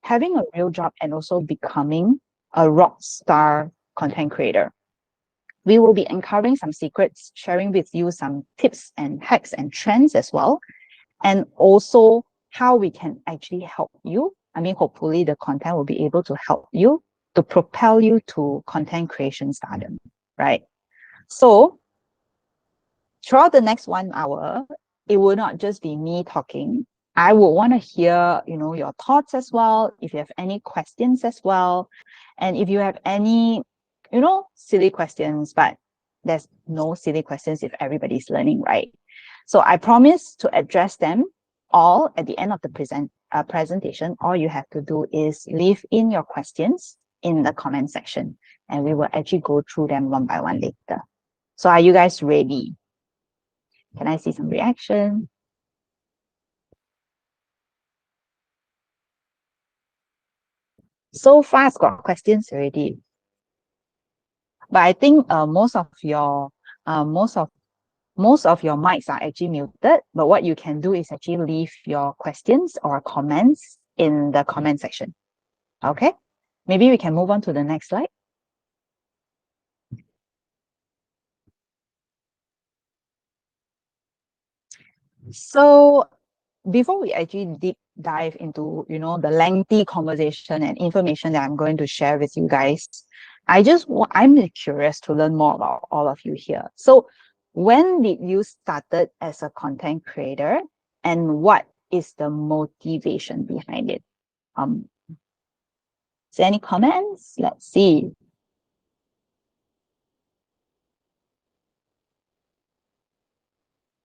having a real job and also becoming a rock star content creator. We will be uncovering some secrets, sharing with you some tips and hacks and trends as well, and also how we can actually help you. I mean, hopefully the content will be able to help you to propel you to content creation stardom, right? So throughout the next 1 hour, it will not just be me talking. I would want to hear, your thoughts as well, if you have any questions as well. And if you have any, silly questions, but there's no silly questions if everybody's learning, right? So I promise to address them all at the end of the presentation. All you have to do is leave in your questions in the comment section, and we will actually go through them one by one later. So are you guys ready? Can I see some reaction? So far, I've got questions already. But I think most of your mics are actually muted. But what you can do is actually leave your questions or comments in the comment section. Okay, maybe we can move on to the next slide. So before we actually deep dive into, the lengthy conversation and information that I'm going to share with you guys, I'm curious to learn more about all of you here. So when did you started as a content creator, and what is the motivation behind it? Is there any comments? Let's see.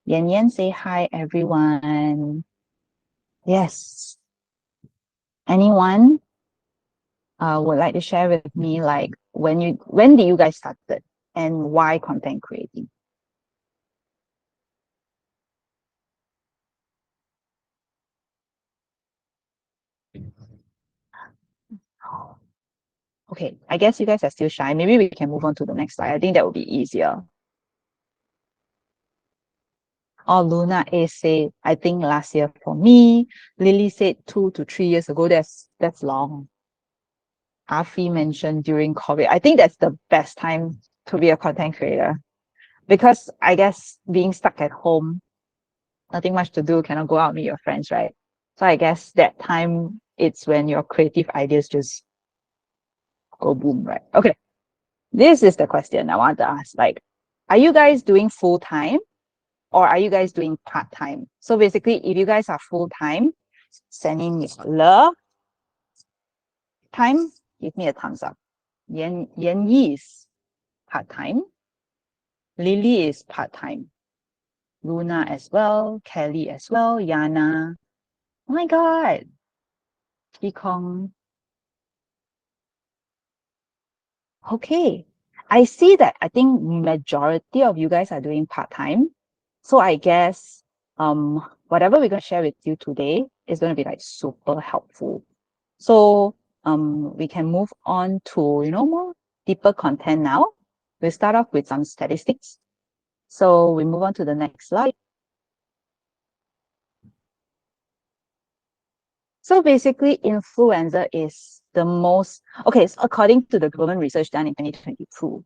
Yan Yan say hi, everyone. Yes. Anyone would like to share with me, like, when did you guys started and why content creating? Okay, I guess you guys are still shy. Maybe we can move on to the next slide. I think that would be easier. Oh, Luna A said, I think last year for me. Lily said 2 to 3 years ago. That's long. Afi mentioned during COVID. I think that's the best time to be a content creator, because I guess being stuck at home, nothing much to do, cannot go out meet your friends, right? So I guess that time, it's when your creative ideas just go boom, right? Okay, this is the question I want to ask. Like, are you guys doing full-time or are you guys doing part-time? So basically, if you guys are full-time, send in your love time, give me a thumbs up. Yan Yi is part-time. Lily is part-time. Luna as well. Kelly as well. Yana. Oh my God. Kong. Okay. I see that I think majority of you guys are doing part-time. So I guess whatever we're going to share with you today is going to be like super helpful. So we can move on to, more deeper content now. We'll start off with some statistics. So we move on to the next slide. So basically, influencer is the most, okay, so according to the government research done in 2022,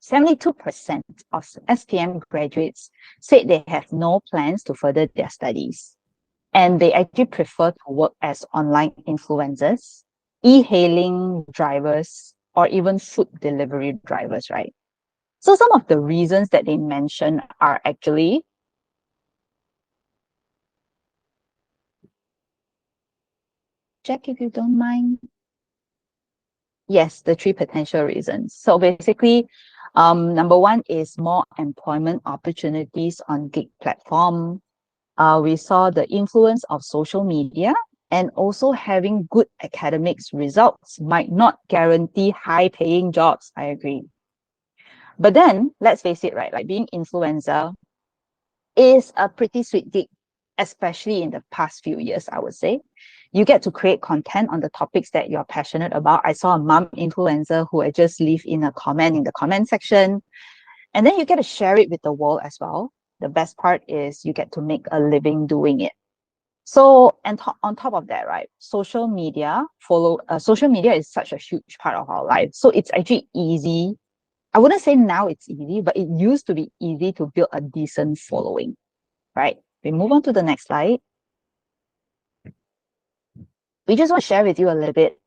72% of SPM graduates said they have no plans to further their studies, and they actually prefer to work as online influencers, e-hailing drivers, or even food delivery drivers, right? So some of the reasons that they mention are actually, Jack, if you don't mind. Yes, the 3 potential reasons. So basically, number 1 is more employment opportunities on gig platform. We saw the influence of social media, and also having good academics results might not guarantee high-paying jobs. I agree. But then, let's face it, right? Like, being influencer is a pretty sweet gig, especially in the past few years, I would say. You get to create content on the topics that you're passionate about. I saw a mom influencer who had just leave in a comment in the comment section. And then you get to share it with the world as well. The best part is you get to make a living doing it. So, and on top of that, right, social media is such a huge part of our life. So it's actually easy. I wouldn't say now it's easy, but it used to be easy to build a decent following, right? We move on to the next slide. We just want to share with you a little bit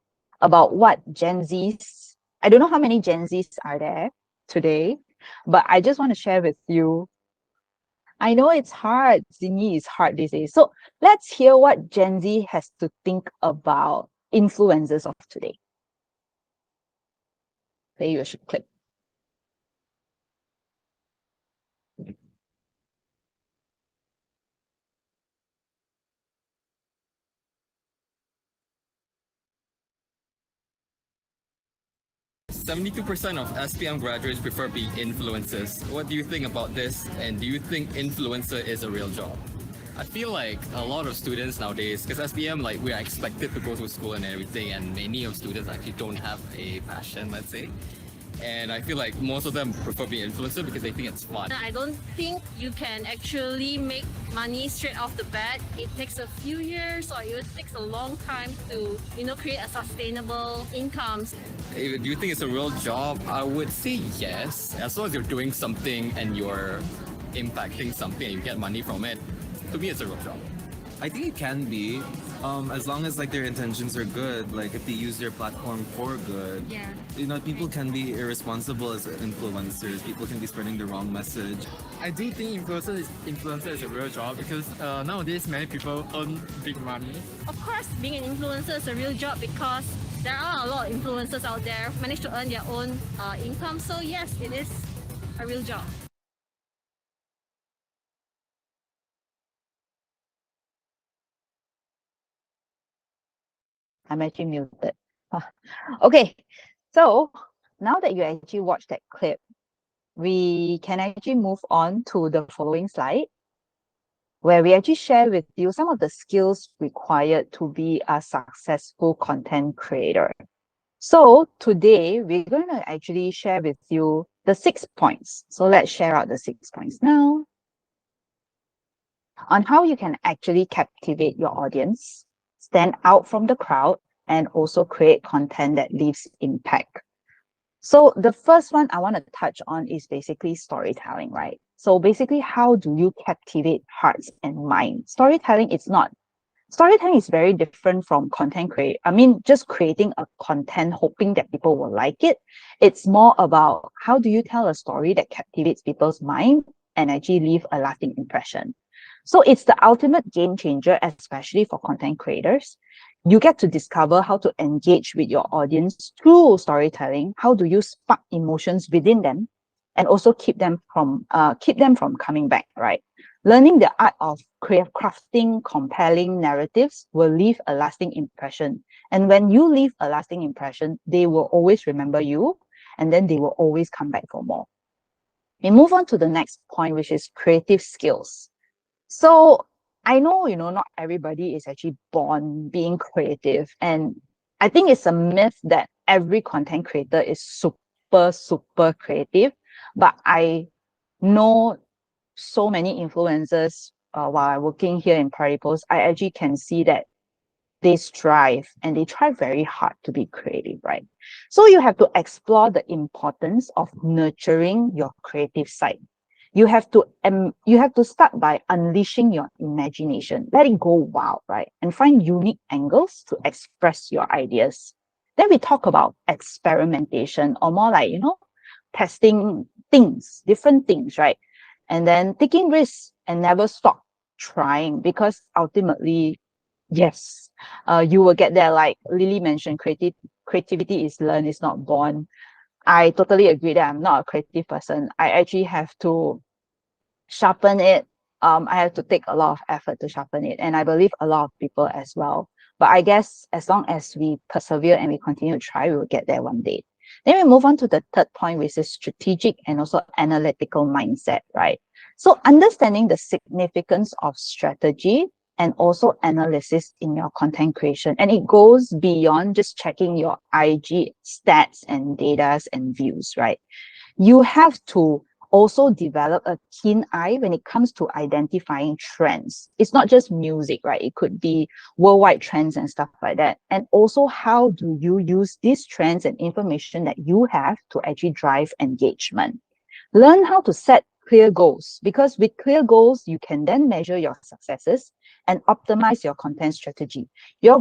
about what Gen Zs, I don't know how many Gen Zs are there today, but I just want to share with you. I know it's hard. Zingy is hard these days. So let's hear what Gen Z has to think about influencers of today. Maybe you should click. 72% of SPM graduates prefer being influencers. What do you think about this? And do you think influencer is a real job? I feel like a lot of students nowadays, because SPM, like, we are expected to go to school and everything, and many of students actually don't have a passion, let's say. And I feel like most of them prefer being influencer because they think it's fun. I don't think you can actually make money straight off the bat. It takes a few years, or it takes a long time to, create a sustainable income. Do you think it's a real job? I would say yes. As long as you're doing something and you're impacting something and you get money from it, to me it's a real job. I think it can be, as long as their intentions are good. Like if they use their platform for good. Yeah. People can be irresponsible as influencers. People can be spreading the wrong message. I do think influencer is a real job because nowadays many people earn big money. Of course, being an influencer is a real job because there are a lot of influencers out there who manage to earn their own income. So yes, it is a real job. I'm actually muted. Okay, so now that you actually watched that clip, we can actually move on to the following slide, where we actually share with you some of the skills required to be a successful content creator. So today, we're going to actually share with you the 6 points. So let's share out the 6 points now on how you can actually captivate your audience, stand out from the crowd, and also create content that leaves impact. So the first one I want to touch on is basically storytelling, right? So basically, how do you captivate hearts and minds? Storytelling is very different from content just creating a content hoping that people will like it. It's more about how do you tell a story that captivates people's mind and actually leave a lasting impression. So it's the ultimate game changer, especially for content creators. You get to discover how to engage with your audience through storytelling. How do you spark emotions within them and also keep them from coming back, right? Learning the art of crafting compelling narratives will leave a lasting impression. And when you leave a lasting impression, they will always remember you, and then they will always come back for more. We move on to the next point, which is creative skills. So I know, not everybody is actually born being creative. And I think it's a myth that every content creator is super, super creative. But I know so many influencers while I'm working here in Partipost, I actually can see that they strive and they try very hard to be creative, right? So you have to explore the importance of nurturing your creative side. You have to start by unleashing your imagination. Let it go wild, right? And find unique angles to express your ideas. Then we talk about experimentation, or more like, testing things, different things, right? And then taking risks and never stop trying, because ultimately, yes, you will get there. Like Lily mentioned, creativity is learned, it's not born. I totally agree that I'm not a creative person. I actually have to sharpen it. I have to take a lot of effort to sharpen it. And I believe a lot of people as well. But I guess as long as we persevere and we continue to try, we will get there one day. Then we move on to the third point, which is strategic and also analytical mindset, right? So understanding the significance of strategy and also analysis in your content creation. And it goes beyond just checking your IG stats and data and views, right? You have to also develop a keen eye when it comes to identifying trends. It's not just music, right? It could be worldwide trends and stuff like that. And also, how do you use these trends and information that you have to actually drive engagement? Learn how to set clear goals, because with clear goals, you can then measure your successes and optimize your content strategy. Your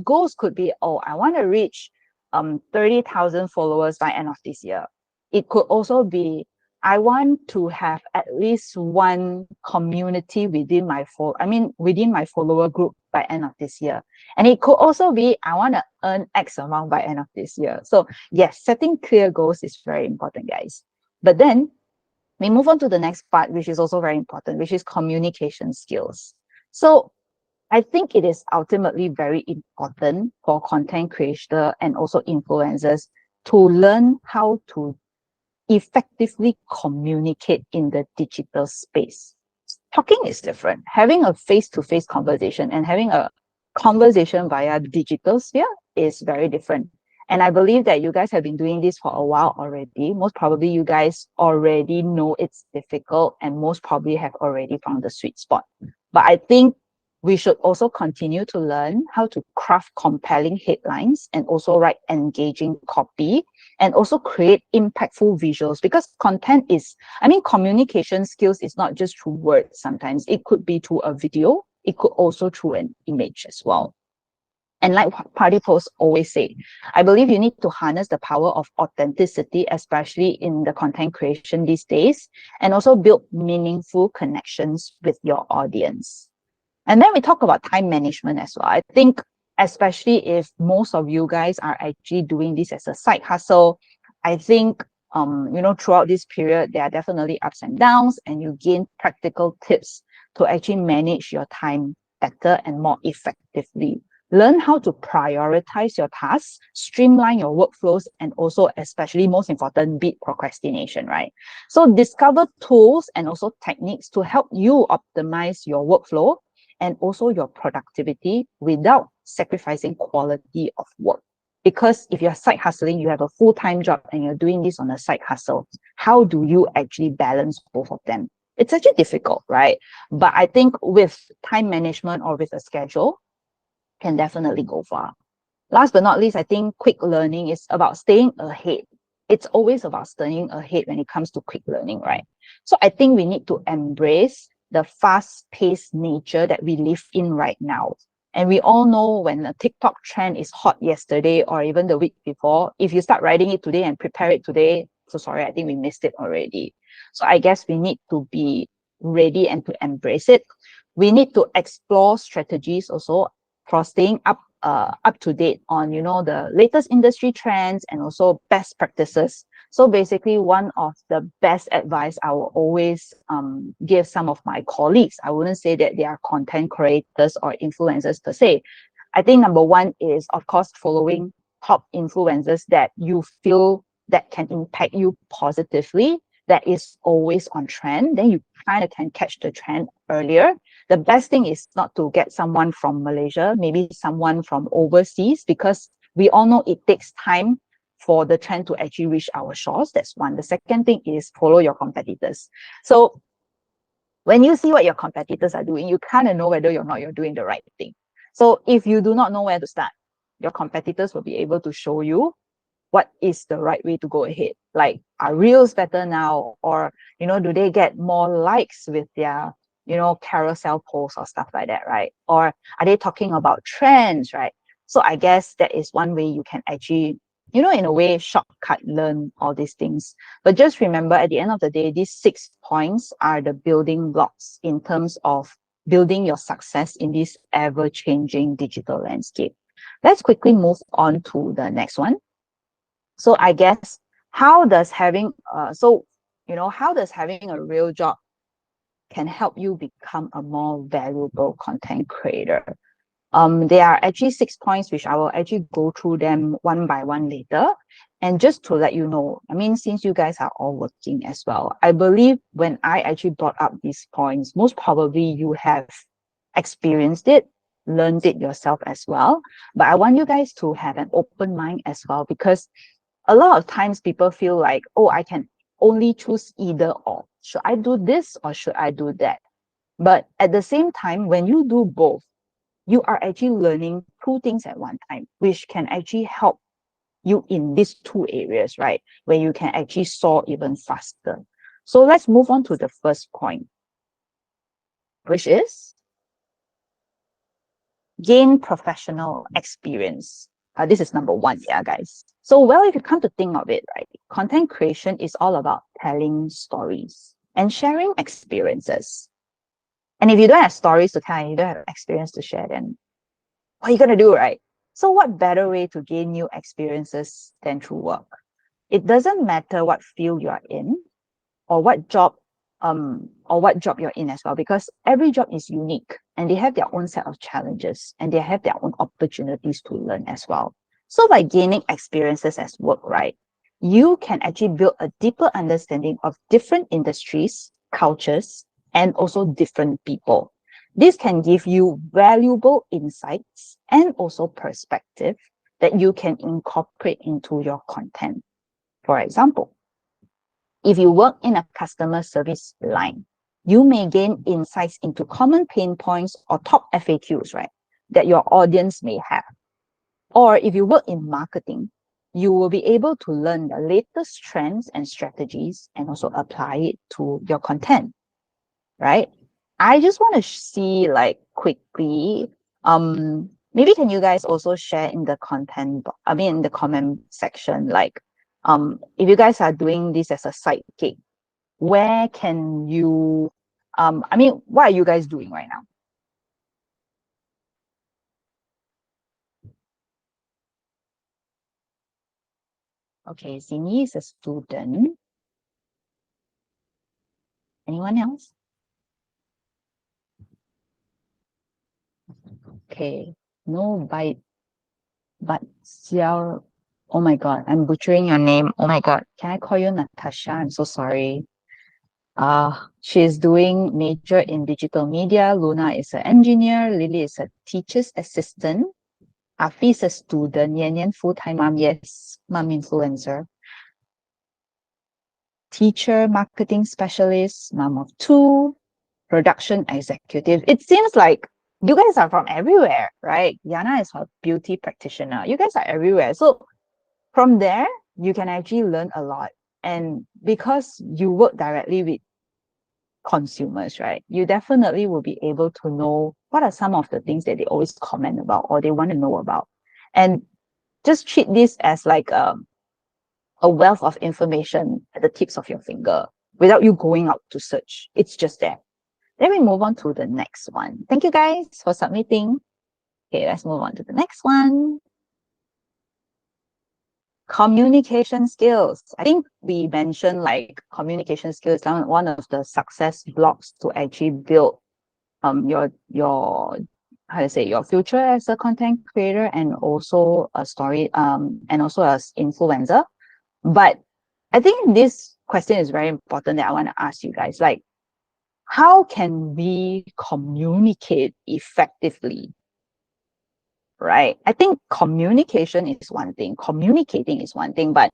goals could be, oh, I want to reach 30,000 followers by end of this year. It could also be, I want to have at least one community within my follower group by end of this year. And it could also be, I want to earn X amount by end of this year. So yes, setting clear goals is very important, guys. But then we move on to the next part, which is also very important, which is communication skills. So I think it is ultimately very important for content creators and also influencers to learn how to effectively communicate in the digital space. Talking is different. Having a face-to-face conversation and having a conversation via digital sphere is very different. And I believe that you guys have been doing this for a while already. Most probably you guys already know it's difficult and most probably have already found the sweet spot. But I think we should also continue to learn how to craft compelling headlines and also write engaging copy and also create impactful visuals, because communication skills is not just through words sometimes. It could be through a video. It could also through an image as well. And like Partipost always say, I believe you need to harness the power of authenticity, especially in the content creation these days, and also build meaningful connections with your audience. And then we talk about time management as well. I think especially if most of you guys are actually doing this as a side hustle, I think throughout this period, there are definitely ups and downs, and you gain practical tips to actually manage your time better and more effectively. Learn how to prioritize your tasks, streamline your workflows, and also, especially most important, beat procrastination, right? So discover tools and also techniques to help you optimize your workflow and also your productivity without sacrificing quality of work. Because if you're side hustling, you have a full-time job and you're doing this on a side hustle, how do you actually balance both of them? It's actually difficult, right? But I think with time management or with a schedule, can definitely go far. Last but not least, I think quick learning is about staying ahead. It's always about staying ahead when it comes to quick learning, right? So I think we need to embrace the fast-paced nature that we live in right now. And we all know when a TikTok trend is hot yesterday or even the week before, if you start writing it today and prepare it today, so sorry, I think we missed it already. So I guess we need to be ready and to embrace it. We need to explore strategies also for staying up to date on the latest industry trends and also best practices. So basically, one of the best advice I will always give some of my colleagues, I wouldn't say that they are content creators or influencers per se. I think number one is, of course, following top influencers that you feel that can impact you positively, that is always on trend. Then you kind of can catch the trend earlier. The best thing is not to get someone from Malaysia, maybe someone from overseas, because we all know it takes time for the trend to actually reach our shores. That's one. The second thing is follow your competitors. So when you see what your competitors are doing, you kind of know whether or not you're doing the right thing. So if you do not know where to start, your competitors will be able to show you what is the right way to go ahead. Like, are reels better now? Or, do they get more likes with their, carousel posts or stuff like that, right? Or are they talking about trends, right? So I guess that is one way you can actually, in a way, shortcut learn all these things. But just remember, at the end of the day, these 6 points are the building blocks in terms of building your success in this ever-changing digital landscape. Let's quickly move on to the next one. So I guess, how does having a real job can help you become a more valuable content creator? There are actually 6 points, which I will actually go through them one by one later. And just to let you know, since you guys are all working as well, I believe when I actually brought up these points, most probably you have experienced it, learned it yourself as well. But I want you guys to have an open mind as well, because a lot of times people feel like, oh, I can only choose either or. Should I do this or should I do that? But at the same time, when you do both, you are actually learning two things at one time, which can actually help you in these two areas, right? Where you can actually soar even faster. So let's move on to the first point, which is gain professional experience. This is number one, yeah, guys. So, well, if you come to think of it, right, content creation is all about telling stories and sharing experiences. And if you don't have stories to tell and you don't have experience to share, then what are you going to do, right? So what better way to gain new experiences than through work? It doesn't matter what field you are in or what job you're in as well, because every job is unique and they have their own set of challenges and they have their own opportunities to learn as well. So by gaining experiences as work, right, you can actually build a deeper understanding of different industries, cultures, and also different people. This can give you valuable insights and also perspective that you can incorporate into your content. For example, if you work in a customer service line, you may gain insights into common pain points or top FAQs, right, that your audience may have. Or if you work in marketing, you will be able to learn the latest trends and strategies and also apply it to your content, right? I just want to see like quickly, maybe can you guys also share in the in the comment section, like, if you guys are doing this as a side gig, where can you, what are you guys doing right now? Okay, Zini is a student. Anyone else? Okay, no bite, but Xiao. Oh my God, I'm butchering your name. Oh my God, can I call you Natasha? I'm so sorry. She's doing major in digital media. Luna is an engineer. Lily is a teacher's assistant. Afi is a student. Yan Yan full-time mom. Yes, mom influencer. Teacher, marketing specialist, mom of two, production executive. It seems like you guys are from everywhere, right? Yana is a beauty practitioner. You guys are everywhere. So from there, you can actually learn a lot. And because you work directly with consumers, right, you definitely will be able to know what are some of the things that they always comment about or they want to know about. And just treat this as like a wealth of information at the tips of your finger without you going out to search. It's just there. Then we move on to the next one. Thank you guys for submitting. Okay, let's move on to the next one. Communication skills. I think we mentioned like communication skills, one of the success blocks to actually build your your future as a content creator and also a story and also as influencer. But I think this question is very important that I want to ask you guys, like, how can we communicate effectively? Right? I think communication is one thing, communicating is one thing, but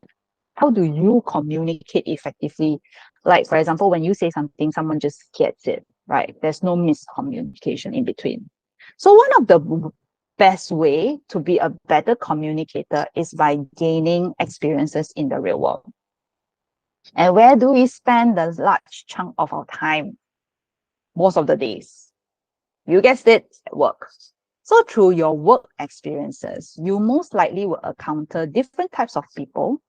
how do you communicate effectively? Like, for example, when you say something, someone just gets it, right? There's no miscommunication in between. So one of the best way to be a better communicator is by gaining experiences in the real world. And where do we spend the large chunk of our time? Most of the days. You guessed it, at work. So through your work experiences, you most likely will encounter different types of people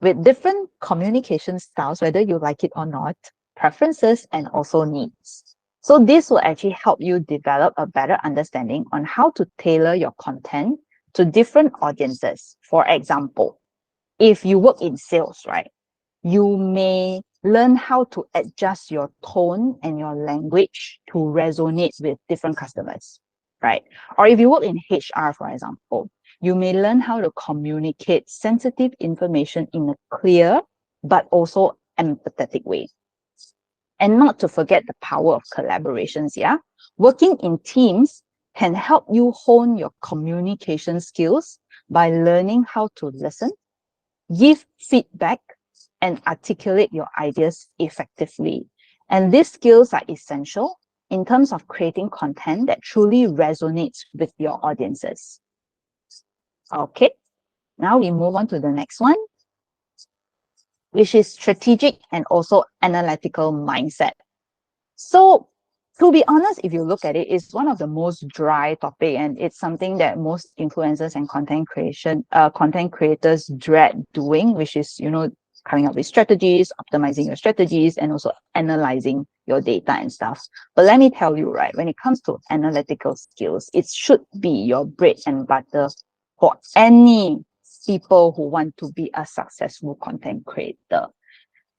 with different communication styles, whether you like it or not, preferences, and also needs. So this will actually help you develop a better understanding on how to tailor your content to different audiences. For example, if you work in sales, right, you may learn how to adjust your tone and your language to resonate with different customers, right? Or if you work in HR, for example, you may learn how to communicate sensitive information in a clear but also empathetic way. And not to forget the power of collaborations, yeah? Working in teams can help you hone your communication skills by learning how to listen, give feedback, and articulate your ideas effectively. And these skills are essential in terms of creating content that truly resonates with your audiences. Okay, now we move on to the next one, which is strategic and also analytical mindset. So to be honest, if you look at it, it's one of the most dry topic, and it's something that most influencers and content creators dread doing, which is, coming up with strategies, optimizing your strategies, and also analyzing your data and stuff. But let me tell you, right, when it comes to analytical skills, it should be your bread and butter for any people who want to be a successful content creator.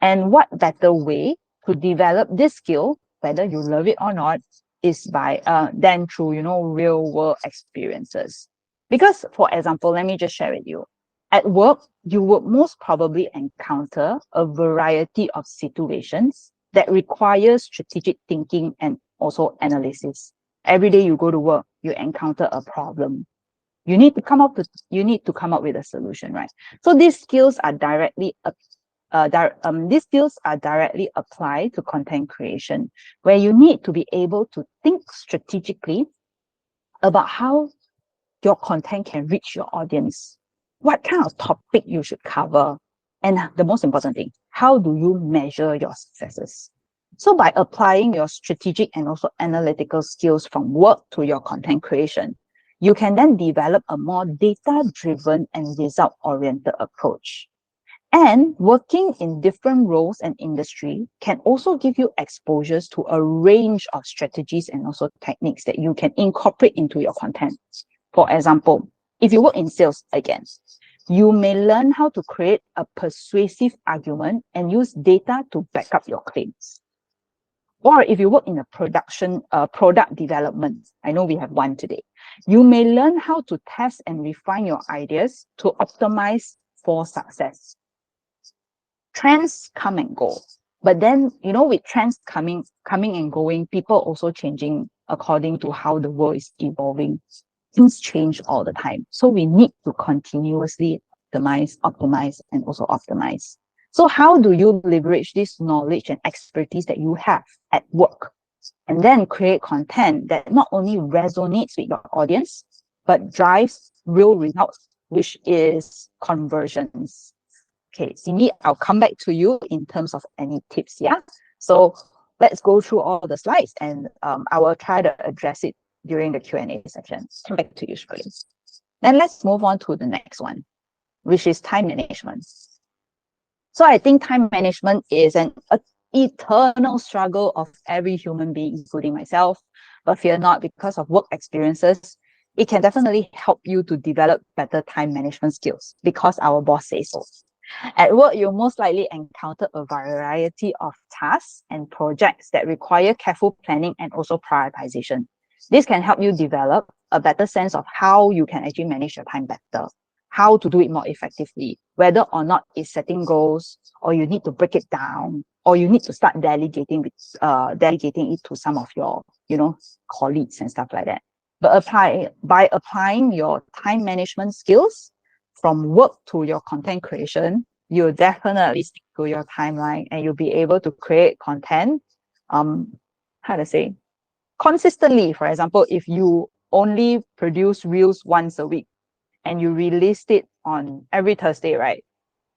And what better way to develop this skill, whether you love it or not, is by than through real world experiences. Because, for example, let me just share with you. At work, you would most probably encounter a variety of situations that require strategic thinking and also analysis. Every day you go to work, you encounter a problem. You need to come up with a solution, right? So these skills are directly applied to content creation, where you need to be able to think strategically about how your content can reach your audience, what kind of topic you should cover, and the most important thing, how do you measure your successes? So by applying your strategic and also analytical skills from work to your content creation, you can then develop a more data-driven and result-oriented approach. And working in different roles and industry can also give you exposures to a range of strategies and also techniques that you can incorporate into your content. For example, if you work in sales again, you may learn how to create a persuasive argument and use data to back up your claims. Or if you work in a product development, I know we have one today, you may learn how to test and refine your ideas to optimize for success. Trends come and go, but then, with trends coming and going, people also changing according to how the world is evolving. Things change all the time. So we need to continuously optimize, and also optimize. So how do you leverage this knowledge and expertise that you have at work and then create content that not only resonates with your audience, but drives real results, which is conversions? Okay, Cindy, I'll come back to you in terms of any tips, yeah? So let's go through all the slides, and I will try to address it during the Q&A section. Back to you, Shirley. Then let's move on to the next one, which is time management. So I think time management is an eternal struggle of every human being, including myself. But fear not, because of work experiences, it can definitely help you to develop better time management skills, because our boss says so. At work, you'll most likely encounter a variety of tasks and projects that require careful planning and also prioritization. This can help you develop a better sense of how you can actually manage your time better, how to do it more effectively, whether or not it's setting goals, or you need to break it down, or you need to start delegating it to some of your, colleagues and stuff like that. But by applying your time management skills from work to your content creation, you'll definitely stick to your timeline, and you'll be able to create content, consistently. For example, if you only produce reels once a week and you released it on every Thursday, right?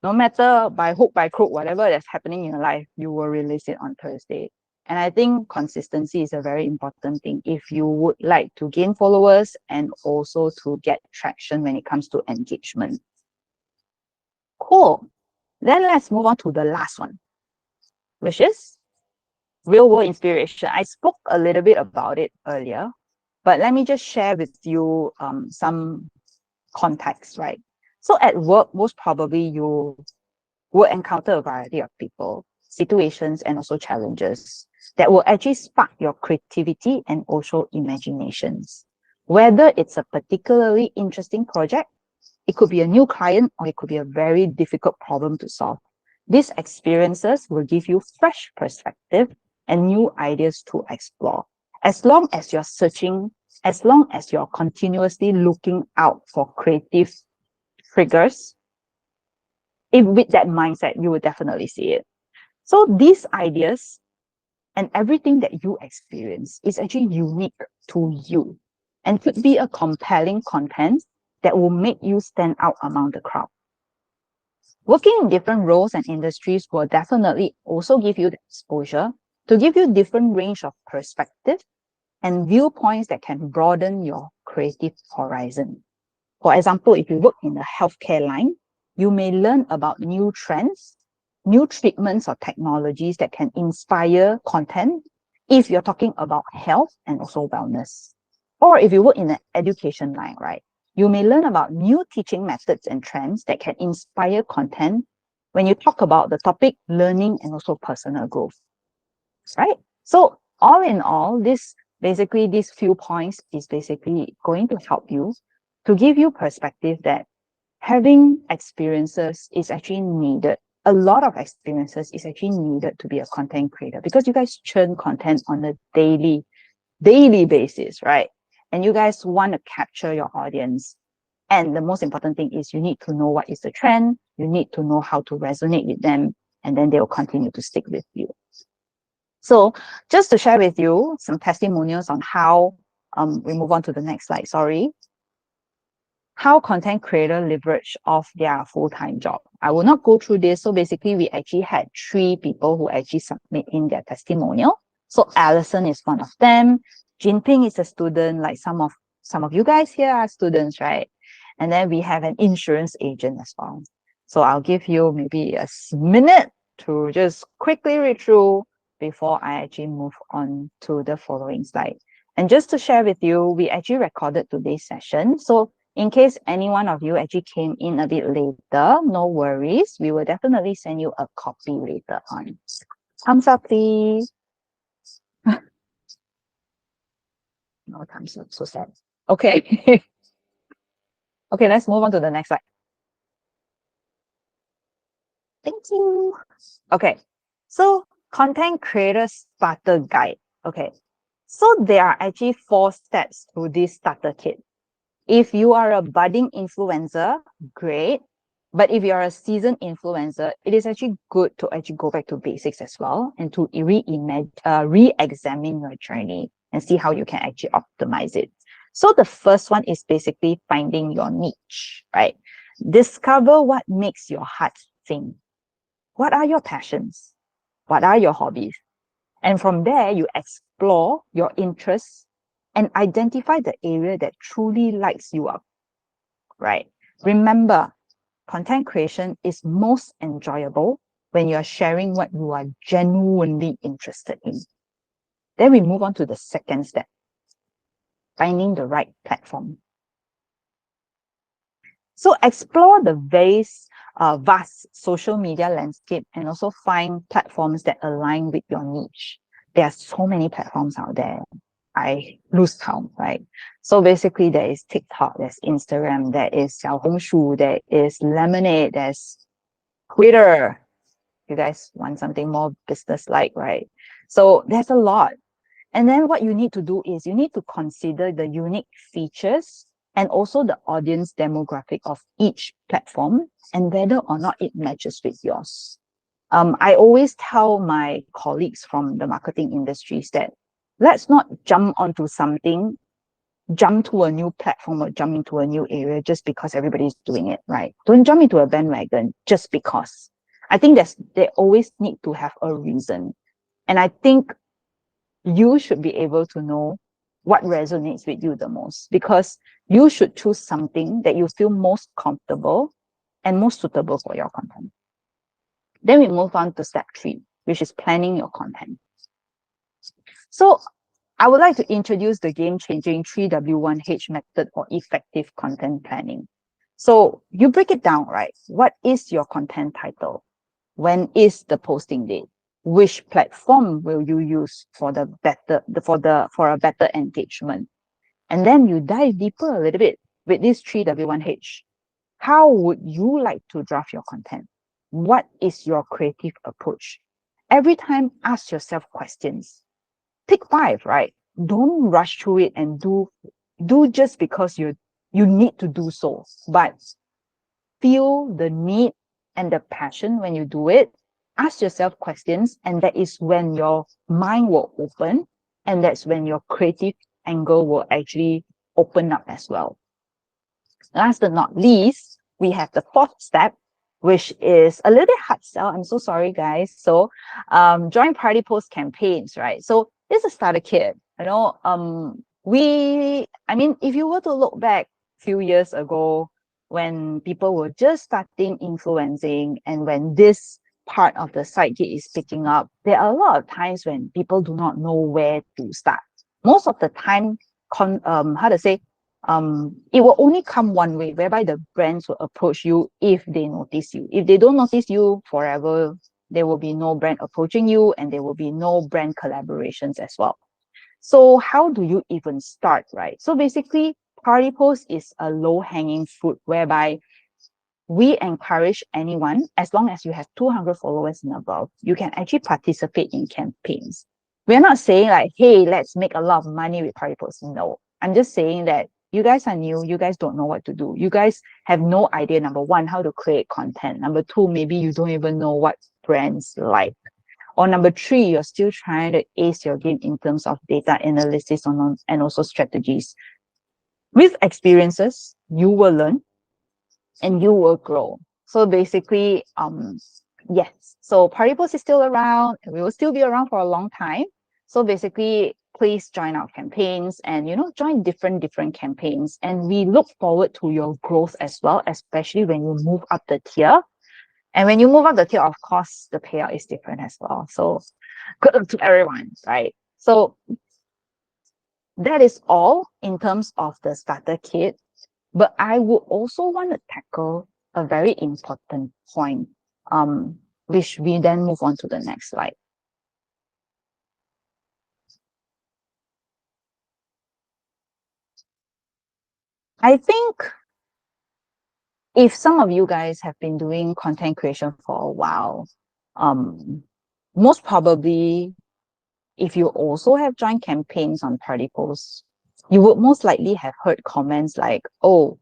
No matter by hook, by crook, whatever that's happening in your life, you will release it on Thursday. And I think consistency is a very important thing if you would like to gain followers and also to get traction when it comes to engagement. Cool. Then let's move on to the last one, which is real world inspiration. I spoke a little bit about it earlier, but let me just share with you some context, right? So at work, most probably you will encounter a variety of people, situations, and also challenges that will actually spark your creativity and also imaginations. Whether it's a particularly interesting project, it could be a new client, or it could be a very difficult problem to solve. These experiences will give you fresh perspective and new ideas to explore. As long as you're searching, as long as you're continuously looking out for creative triggers, if with that mindset, you will definitely see it. So these ideas and everything that you experience is actually unique to you and could be a compelling content that will make you stand out among the crowd. Working in different roles and industries will definitely also give you the exposure to give you different range of perspective and viewpoints that can broaden your creative horizon. For example, if you work in the healthcare line, you may learn about new trends, new treatments or technologies that can inspire content if you're talking about health and also wellness. Or if you work in the education line, right, you may learn about new teaching methods and trends that can inspire content when you talk about the topic learning and also personal growth, right? So all in all, these few points is basically going to help you to give you perspective that having experiences is actually needed. A lot of experiences is actually needed to be a content creator because you guys churn content on a daily basis, right? And you guys want to capture your audience. And the most important thing is you need to know what is the trend. You need to know how to resonate with them, and then they will continue to stick with you. So just to share with you some testimonials on how, we move on to the next slide, sorry. How content creator leverage off their full-time job. I will not go through this. So basically, we actually had 3 people who actually submit in their testimonial. So Allison is one of them. Jinping is a student, like some of you guys here are students, right? And then we have an insurance agent as well. So I'll give you maybe a minute to just quickly read through before I actually move on to the following slide. And just to share with you, we actually recorded today's session. So in case any one of you actually came in a bit later, no worries. We will definitely send you a copy later on. Thumbs up, please. No thumbs up, so sad. Okay. Okay, let's move on to the next slide. Thank you. Okay, so content creator starter guide. Okay, so there are actually 4 steps to this starter kit. If you are a budding influencer, great. But if you're a seasoned influencer, it is actually good to actually go back to basics as well and to re-examine your journey and see how you can actually optimize it. So the first one is basically finding your niche, right? Discover what makes your heart sing. What are your passions? What are your hobbies? And from there, you explore your interests and identify the area that truly lights you up, right? Remember, content creation is most enjoyable when you are sharing what you are genuinely interested in. Then we move on to the second step, finding the right platform. So explore the vast social media landscape and also find platforms that align with your niche. There are so many platforms out there. I lose count, right? So basically there is TikTok, there's Instagram, there is Xiaohongshu, there is Lemonade, there's Twitter. You guys want something more business-like, right? So there's a lot. And then what you need to do is you need to consider the unique features and also the audience demographic of each platform and whether or not it matches with yours. I always tell my colleagues from the marketing industries that let's not jump onto something, jump to a new platform or jump into a new area just because everybody's doing it, right? Don't jump into a bandwagon just because. I think they always need to have a reason. And I think you should be able to know what resonates with you the most because you should choose something that you feel most comfortable and most suitable for your content. Then we move on to step 3, which is planning your content. So I would like to introduce the game-changing 3W1H method or effective content planning. So you break it down, right? What is your content title? When is the posting date? Which platform will you use for a better engagement? And then you dive deeper a little bit with this 3W1H. How would you like to draft your content? What is your creative approach? Every time, ask yourself questions. Pick 5, right? Don't rush through it and do just because you need to do so, but feel the need and the passion when you do it. Ask yourself questions, and that is when your mind will open, and that's when your creative angle will actually open up as well. Last but not least, we have the fourth step, which is a little bit hard sell. I'm so sorry, guys. So join Partipost campaigns, right? So this is a starter kit. You know, if you were to look back a few years ago when people were just starting influencing and when this part of the side gig is picking up, there are a lot of times when people do not know where to start. Most of the time, it will only come one way, whereby the brands will approach you if they notice you. If they don't notice you forever, there will be no brand approaching you and there will be no brand collaborations as well. So how do you even start, right? So basically, Partipost is a low-hanging fruit whereby we encourage anyone, as long as you have 200 followers and above, you can actually participate in campaigns. We're not saying like, hey, let's make a lot of money with Partipost. No, I'm just saying that you guys are new, you guys don't know what to do. You guys have no idea, number one, how to create content. Number two, maybe you don't even know what brands like. Or number three, you're still trying to ace your game in terms of data analysis and also strategies. With experiences, you will learn and you will grow. So basically, yes. So Partipost is still around, and we will still be around for a long time. So basically, please join our campaigns and join different campaigns. And we look forward to your growth as well, especially when you move up the tier. And when you move up the tier, of course, the payout is different as well. So good luck to everyone, right? So that is all in terms of the starter kit. But I would also want to tackle a very important point, which we then move on to the next slide. I think if some of you guys have been doing content creation for a while, most probably, if you also have joined campaigns on Partipost, you would most likely have heard comments like, oh,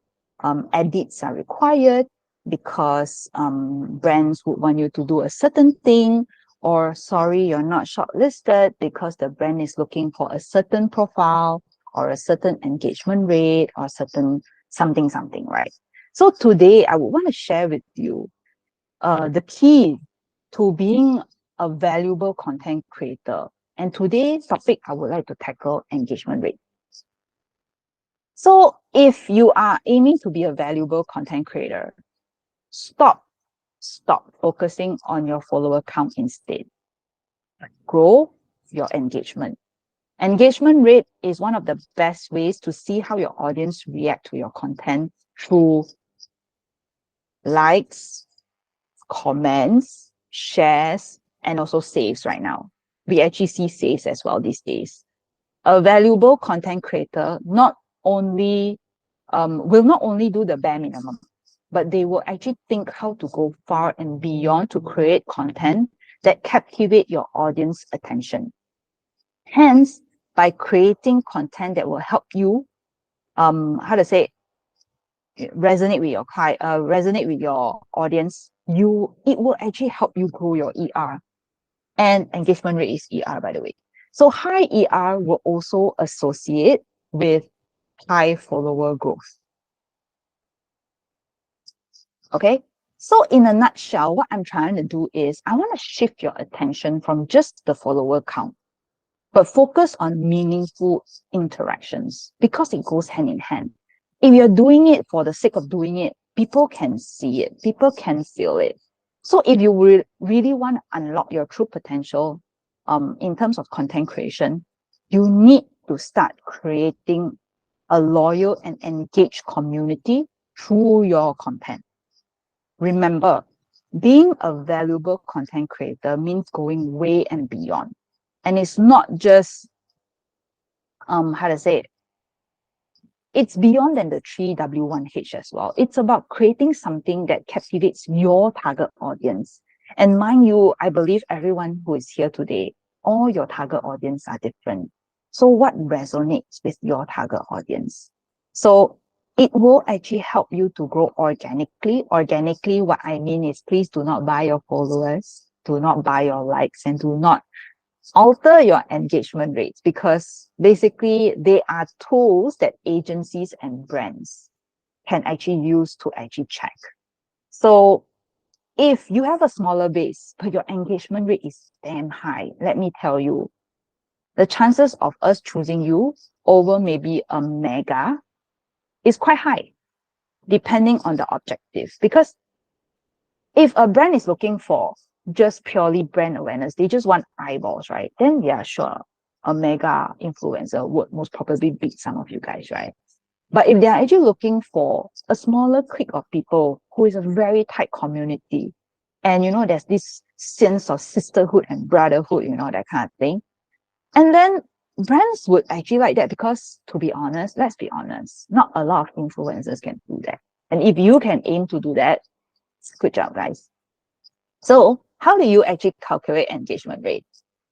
edits are required because brands would want you to do a certain thing, or sorry, you're not shortlisted because the brand is looking for a certain profile or a certain engagement rate or certain something, right? So today I would want to share with you the key to being a valuable content creator. And today's topic, I would like to tackle engagement rate. So if you are aiming to be a valuable content creator, stop focusing on your follower count instead. Grow your engagement. Engagement rate is one of the best ways to see how your audience react to your content through likes, comments, shares, and also saves right now. We actually see saves as well these days. A valuable content creator will not only do the bare minimum, but they will actually think how to go far and beyond to create content that captivate your audience attention. Hence, by creating content that will help you, resonate with your audience, it will actually help you grow your ER. And engagement rate is ER, by the way. So high ER will also associate with high follower growth. Okay, so in a nutshell, what I'm trying to do is I want to shift your attention from just the follower count, but focus on meaningful interactions because it goes hand in hand. If you're doing it for the sake of doing it, people can see it, people can feel it. So if you really want to unlock your true potential in terms of content creation, you need to start creating a loyal and engaged community through your content. Remember, being a valuable content creator means going way and beyond. And it's not just, it's beyond than the 3W1H as well. It's about creating something that captivates your target audience. And mind you, I believe everyone who is here today, all your target audience are different. So what resonates with your target audience? So it will actually help you to grow organically. Organically, what I mean is please do not buy your followers, do not buy your likes, and do not alter your engagement rates, because basically they are tools that agencies and brands can actually use to actually check. So if you have a smaller base, but your engagement rate is damn high, let me tell you, the chances of us choosing you over maybe a mega is quite high, depending on the objective. Because if a brand is looking for just purely brand awareness, they just want eyeballs, right? Then yeah, sure, a mega influencer would most probably beat some of you guys, right? But if they're actually looking for a smaller clique of people who is a very tight community, and you know, there's this sense of sisterhood and brotherhood, you know, that kind of thing. And then brands would actually like that, because to be honest, let's be honest, not a lot of influencers can do that. And if you can aim to do that, good job, guys. So how do you actually calculate engagement rate?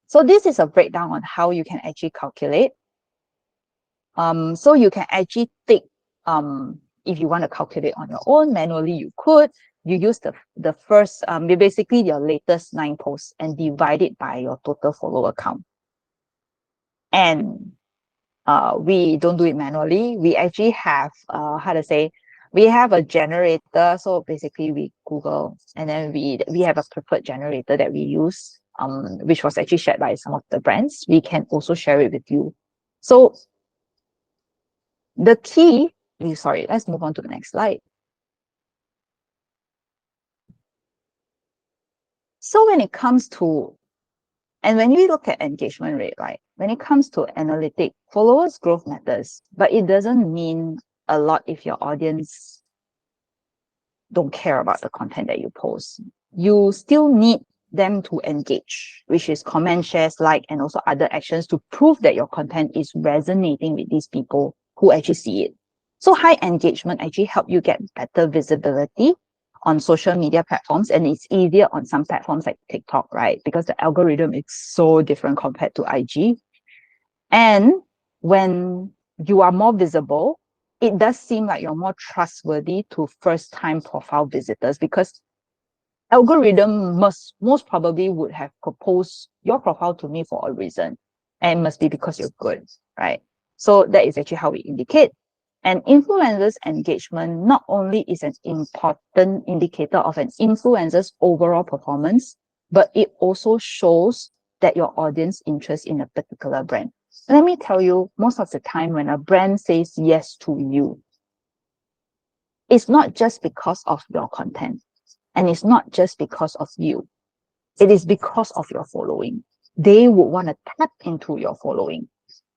So this is a breakdown on how you can actually calculate. So you can actually take, if you want to calculate on your own manually, you could. You use the first, basically your latest 9 posts and divide it by your total follower count. And we don't do it manually. We actually have, we have a generator. So basically we Google, and then we have a preferred generator that we use, which was actually shared by some of the brands. We can also share it with you. So the key, sorry, let's move on to the next slide. So when it comes to, and when we look at engagement rate, right, when it comes to analytic, followers growth matters, but it doesn't mean a lot if your audience don't care about the content that you post. You still need them to engage, which is comment, shares, like, and also other actions to prove that your content is resonating with these people who actually see it. So high engagement actually help you get better visibility on social media platforms, and it's easier on some platforms like TikTok, right? Because the algorithm is so different compared to IG. And when you are more visible, it does seem like you're more trustworthy to first-time profile visitors, because algorithm most probably would have proposed your profile to me for a reason, and it must be because you're good, right? So that is actually how we indicate. And influencers engagement not only is an important indicator of an influencer's overall performance, but it also shows that your audience interest in a particular brand. Let me tell you, most of the time when a brand says yes to you, it's not just because of your content, and it's not just because of you. It is because of your following. They would want to tap into your following.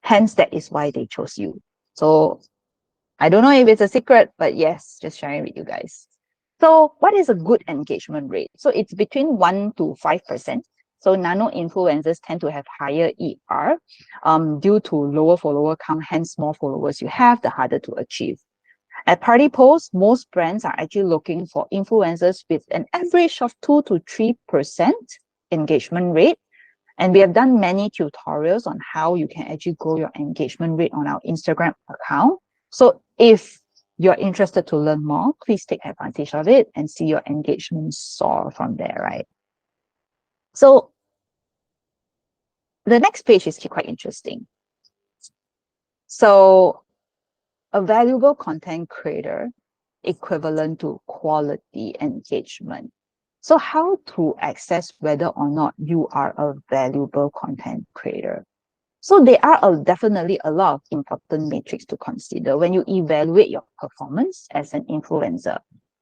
Hence, that is why they chose you. So I don't know if it's a secret, but yes, just sharing with you guys. So what is a good engagement rate? So it's between 1 to 5%. So nano influencers tend to have higher ER due to lower follower count, hence more followers you have, the harder to achieve. At Partipost, most brands are actually looking for influencers with an average of 2 to 3% engagement rate. And we have done many tutorials on how you can actually grow your engagement rate on our Instagram account. So if you're interested to learn more, please take advantage of it and see your engagement soar from there, right? So the next page is quite interesting. So a valuable content creator equivalent to quality engagement. So how to assess whether or not you are a valuable content creator? So there are definitely a lot of important metrics to consider when you evaluate your performance as an influencer.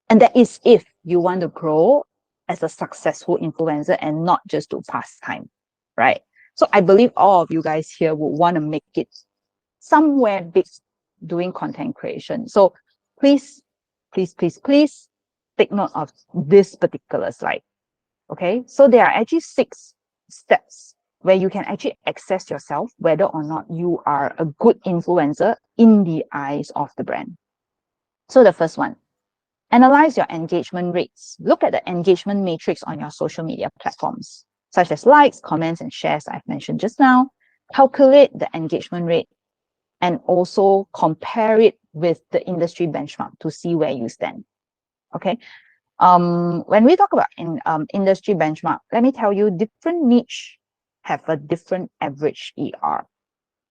And that is if you want to grow as a successful influencer and not just to pass time, right? So I believe all of you guys here would want to make it somewhere big doing content creation. So please take note of this particular slide. Okay, so there are actually 6 steps where you can actually assess yourself whether or not you are a good influencer in the eyes of the brand. So the first one, analyze your engagement rates. Look at the engagement matrix on your social media platforms, such as likes, comments, and shares I've mentioned just now. Calculate the engagement rate and also compare it with the industry benchmark to see where you stand. Okay. When we talk about industry benchmark, let me tell you, different niche have a different average ER.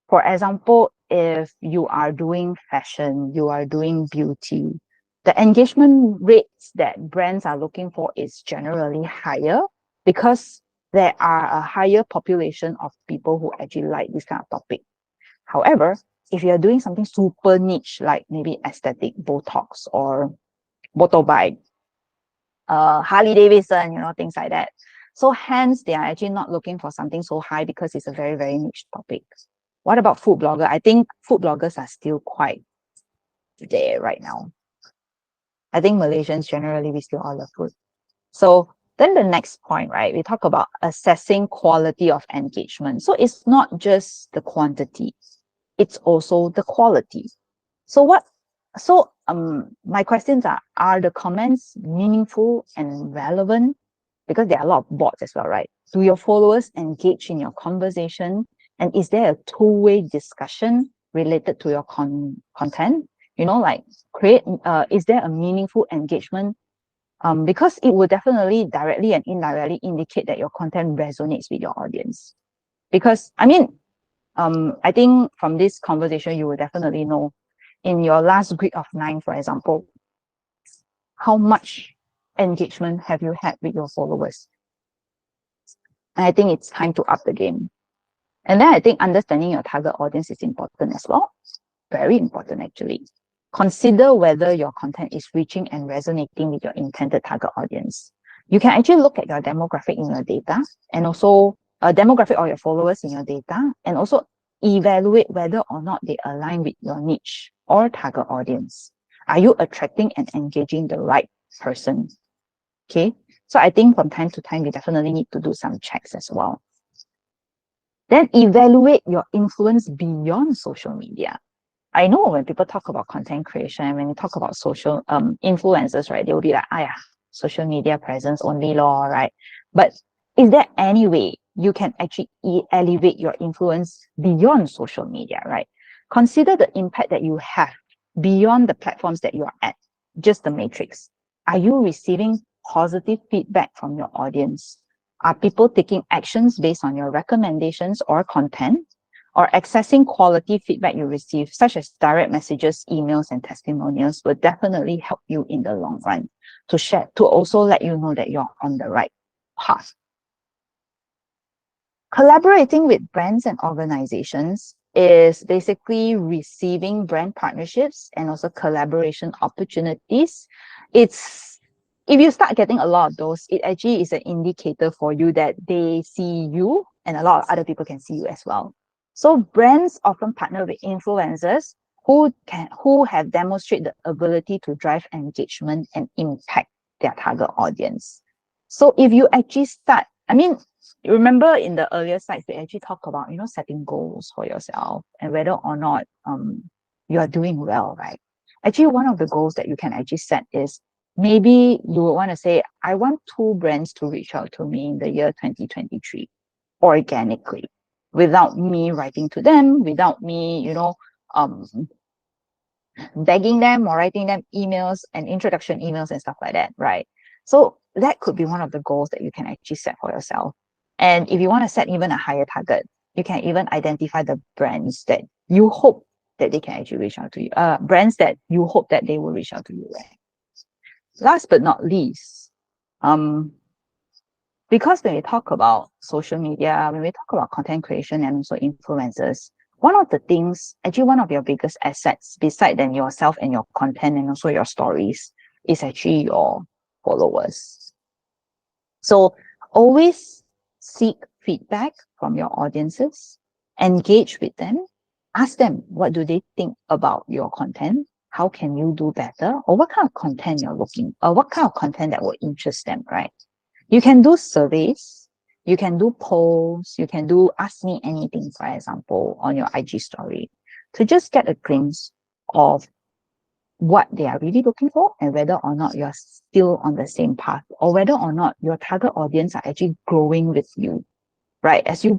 For example, if you are doing fashion, you are doing beauty, the engagement rates that brands are looking for is generally higher because there are a higher population of people who actually like this kind of topic. However, if you're doing something super niche, like maybe aesthetic, Botox or motorbike, Harley Davidson, things like that. So hence, they are actually not looking for something so high because it's a very, very niche topic. What about food blogger? I think food bloggers are still quite there right now. I think Malaysians generally, we still all love food. So then the next point, right? We talk about assessing quality of engagement. So it's not just the quantity, it's also the quality. So my questions are the comments meaningful and relevant? Because there are a lot of bots as well, right? Do your followers engage in your conversation? And is there a two-way discussion related to your content? Is there a meaningful engagement? Because it will definitely directly and indirectly indicate that your content resonates with your audience. Because, I think from this conversation, you will definitely know in your last grid of 9, for example, how much engagement have you had with your followers? And I think it's time to up the game. And then I think understanding your target audience is important as well. Very important, actually. Consider whether your content is reaching and resonating with your intended target audience. You can actually look at your demographic in your data and also a demographic of your followers in your data and also evaluate whether or not they align with your niche or target audience. Are you attracting and engaging the right person? Okay. So I think from time to time, we definitely need to do some checks as well. Then evaluate your influence beyond social media. I know when people talk about content creation, when you talk about social influencers, right, they will be like, social media presence only law, right? But is there any way you can actually elevate your influence beyond social media, right? Consider the impact that you have beyond the platforms that you are at, just the matrix. Are you receiving positive feedback from your audience? Are people taking actions based on your recommendations or content? Or accessing quality feedback you receive, such as direct messages, emails, and testimonials, will definitely help you in the long run to also let you know that you're on the right path. Collaborating with brands and organizations is basically receiving brand partnerships and also collaboration opportunities. If you start getting a lot of those, it actually is an indicator for you that they see you and a lot of other people can see you as well. So brands often partner with influencers who have demonstrated the ability to drive engagement and impact their target audience. So if you actually start, remember in the earlier slides, we actually talk about, setting goals for yourself and whether or not you are doing well, right? Actually, one of the goals that you can actually set is maybe you would want to say, I want 2 brands to reach out to me in the year 2023 organically, without me writing to them, without me, begging them or writing them emails and introduction emails and stuff like that, right? So that could be one of the goals that you can actually set for yourself. And if you want to set even a higher target, you can even identify the brands that you hope that they can actually reach out to you, brands that you hope that they will reach out to you, right? Last but not least, because when we talk about social media, when we talk about content creation and also influencers, one of the things, actually one of your biggest assets, beside than yourself and your content and also your stories, is actually your followers. So always seek feedback from your audiences, engage with them, ask them what do they think about your content, how can you do better, or what kind of content you're looking, or what kind of content that will interest them, right? You can do surveys, you can do polls, you can do ask me anything, for example, on your IG story, to just get a glimpse of what they are really looking for and whether or not you're still on the same path, or whether or not your target audience are actually growing with you, right? As we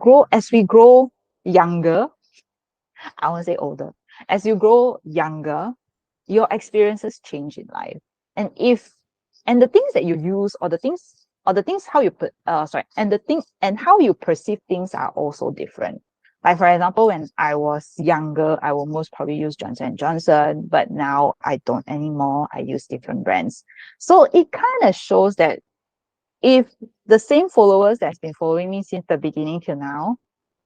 grow younger, I won't say older, as you grow younger, your experiences change in life. And the things that you use, or the things how you put and how you perceive things are also different. Like, for example, when I was younger, I will most probably use Johnson & Johnson, but now I don't anymore. I use different brands. So it kind of shows that if the same followers that's been following me since the beginning till now,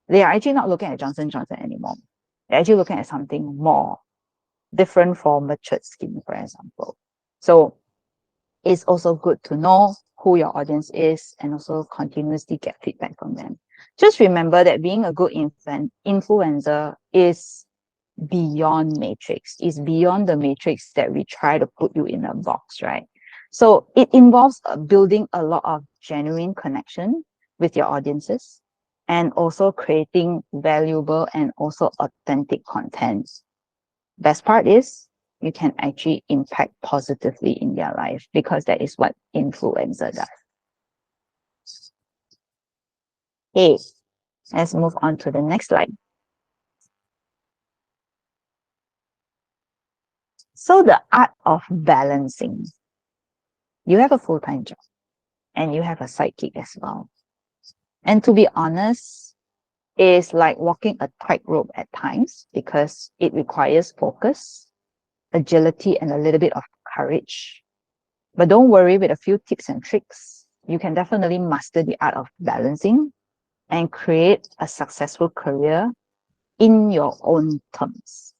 they are actually not looking at Johnson & Johnson anymore. They're actually looking at something more different for matured skin, for example. So it's also good to know who your audience is and also continuously get feedback from them. Just remember that being a good influencer is beyond matrix, is beyond the matrix that we try to put you in a box, right? So it involves building a lot of genuine connection with your audiences and also creating valuable and also authentic content. Best part is you can actually impact positively in their life, because that is what influencer does. Okay, let's move on to the next slide. So the art of balancing. You have a full-time job and you have a side gig as well. And to be honest, it's like walking a tightrope at times, because it requires focus, agility, and a little bit of courage. But don't worry, with a few tips and tricks, you can definitely master the art of balancing and create a successful career in your own terms.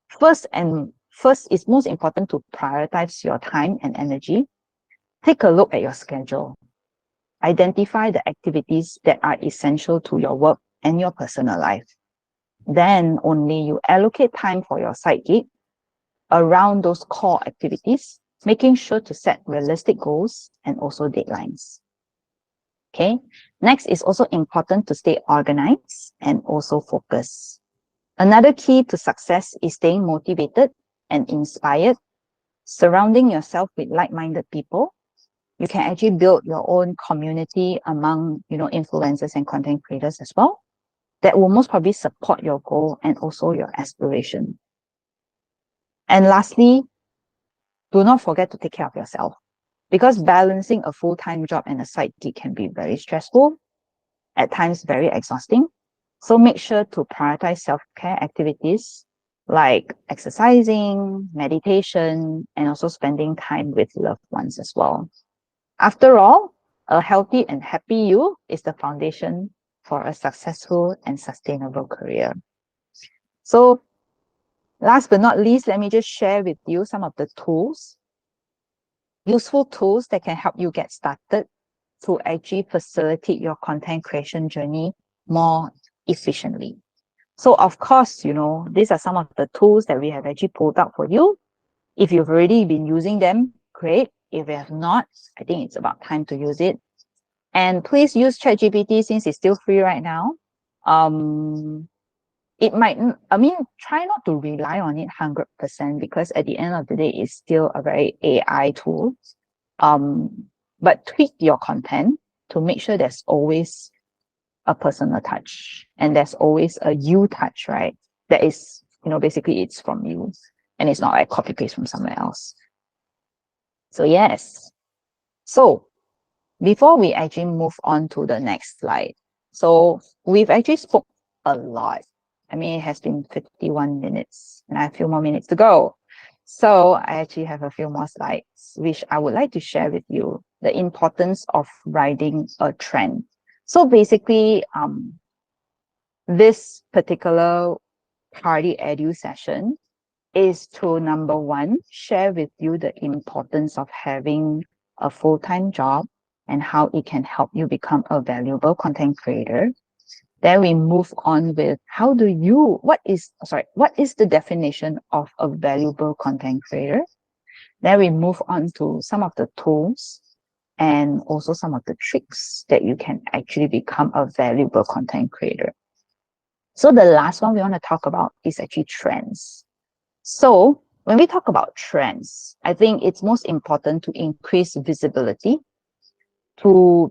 First, it's most important to prioritize your time and energy. Take a look at your schedule. Identify the activities that are essential to your work and your personal life. Then only you allocate time for your side gig around those core activities, making sure to set realistic goals and also deadlines. Okay. Next, is also important to stay organized and also focused. Another key to success is staying motivated and inspired, surrounding yourself with like-minded people. You can actually build your own community among, influencers and content creators as well, that will most probably support your goal and also your aspiration. And lastly, do not forget to take care of yourself, because balancing a full-time job and a side gig can be very stressful, at times very exhausting. So make sure to prioritize self-care activities like exercising, meditation, and also spending time with loved ones as well. After all, a healthy and happy you is the foundation for a successful and sustainable career. So last but not least, let me just share with you some of the tools, useful tools that can help you get started to actually facilitate your content creation journey more efficiently. So of course, these are some of the tools that we have actually pulled out for you. If you've already been using them, great. If you have not, I think it's about time to use it. And please use ChatGPT since it's still free right now. Try not to rely on it 100%, because at the end of the day, it's still a very AI tool. But tweak your content to make sure there's always a personal touch and there's always a you touch, right? That is, basically it's from you and it's not like copy paste from somewhere else. So yes. So before we actually move on to the next slide, so we've actually spoke a lot. It has been 51 minutes and I have a few more minutes to go. So I actually have a few more slides, which I would like to share with you, the importance of riding a trend. So basically, this particular PartiEdu session is to, number one, share with you the importance of having a full-time job and how it can help you become a valuable content creator. Then we move on with what is the definition of a valuable content creator? Then we move on to some of the tools and also some of the tricks that you can actually become a valuable content creator. So the last one we want to talk about is actually trends. So when we talk about trends, I think it's most important to increase visibility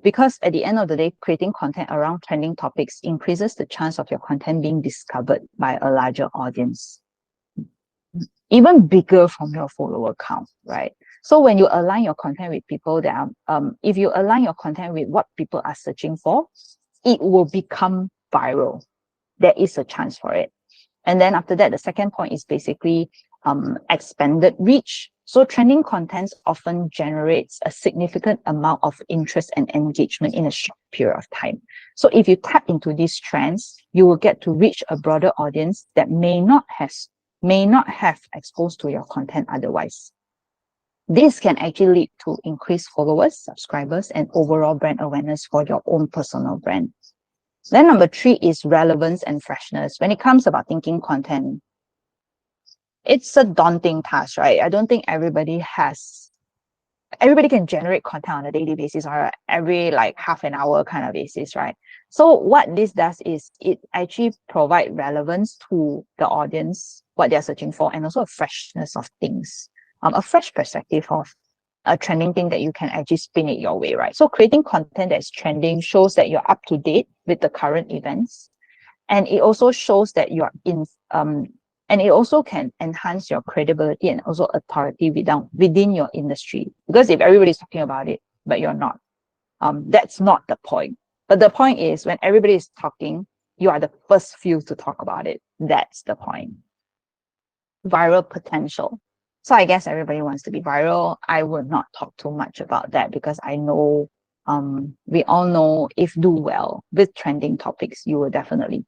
because at the end of the day, creating content around trending topics increases the chance of your content being discovered by a larger audience. even bigger from your follower count, right? So when you align your content with people that are, if you align your content with what people are searching for, it will become viral. There is a chance for it. And then after that, the second point is basically expanded reach. So trending contents often generates a significant amount of interest and engagement in a short period of time. So if you tap into these trends, you will get to reach a broader audience that may not have exposed to your content otherwise. This can actually lead to increased followers, subscribers, and overall brand awareness for your own personal brand. Then number 3 is relevance and freshness. When it comes about thinking content, it's a daunting task, right? I don't think everybody can generate content on a daily basis or every like half an hour kind of basis, right? So what this does is it actually provide relevance to the audience, what they're searching for, and also a freshness of things, a fresh perspective of a trending thing that you can actually spin it your way, right? So creating content that's trending shows that you're up to date with the current events. And it also shows that you're and it also can enhance your credibility and also authority within your industry. Because if everybody's talking about it, but you're not, that's not the point. But the point is when everybody is talking, you are the first few to talk about it. That's the point. Viral potential. So I guess everybody wants to be viral. I would not talk too much about that because I know we all know if do well with trending topics, you will definitely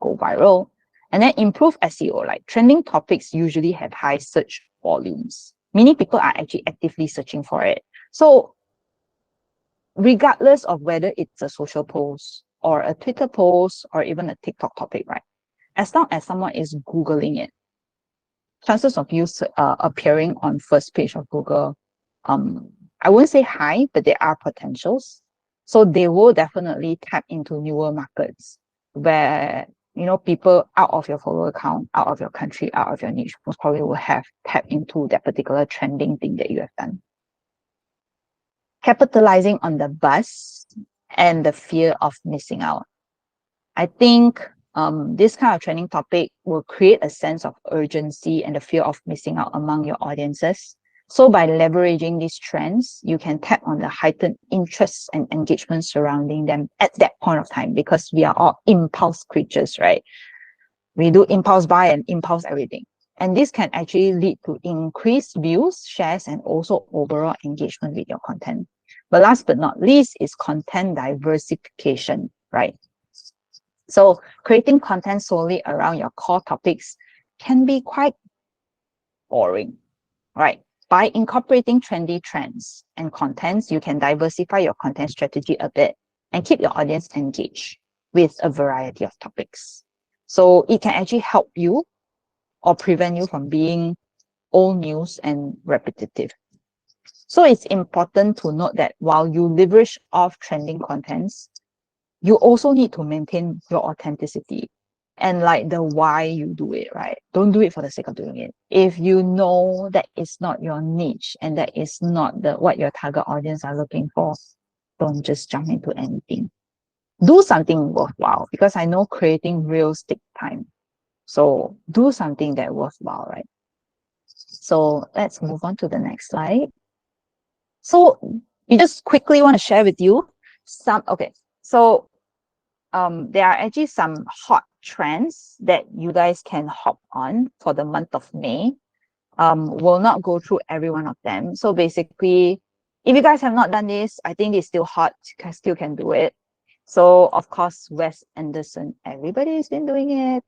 go viral. And then improve SEO, like trending topics usually have high search volumes. Many people are actually actively searching for it. So regardless of whether it's a social post or a Twitter post or even a TikTok topic, right? As long as someone is Googling it, chances of you appearing on first page of Google, I wouldn't say high, but there are potentials. So they will definitely tap into newer markets where, you know, people out of your follower count, out of your country, out of your niche, most probably will have tapped into that particular trending thing that you have done. Capitalizing on the buzz and the fear of missing out. I think this kind of trending topic will create a sense of urgency and the fear of missing out among your audiences. So by leveraging these trends, you can tap on the heightened interest and engagement surrounding them at that point of time, because we are all impulse creatures, right? We do impulse buy and impulse everything. And this can actually lead to increased views, shares, and also overall engagement with your content. But last but not least is content diversification, right? So creating content solely around your core topics can be quite boring, right? By incorporating trendy trends and contents, you can diversify your content strategy a bit and keep your audience engaged with a variety of topics. So it can actually help you or prevent you from being old news and repetitive. So it's important to note that while you leverage off trending contents, you also need to maintain your authenticity and like the why you do it, right? Don't do it for the sake of doing it. If you know that it's not your niche and that is not what your target audience are looking for, don't just jump into anything. Do something worthwhile, because I know creating reels take time. So do something that worthwhile, right? So let's move on to the next slide. So we just quickly want to share with you some, okay. So there are actually some hot trends that you guys can hop on for the month of May. We'll not go through every one of them. So basically, if you guys have not done this, I think it's still hot, you guys still can do it. So of course, Wes Anderson, everybody's been doing it.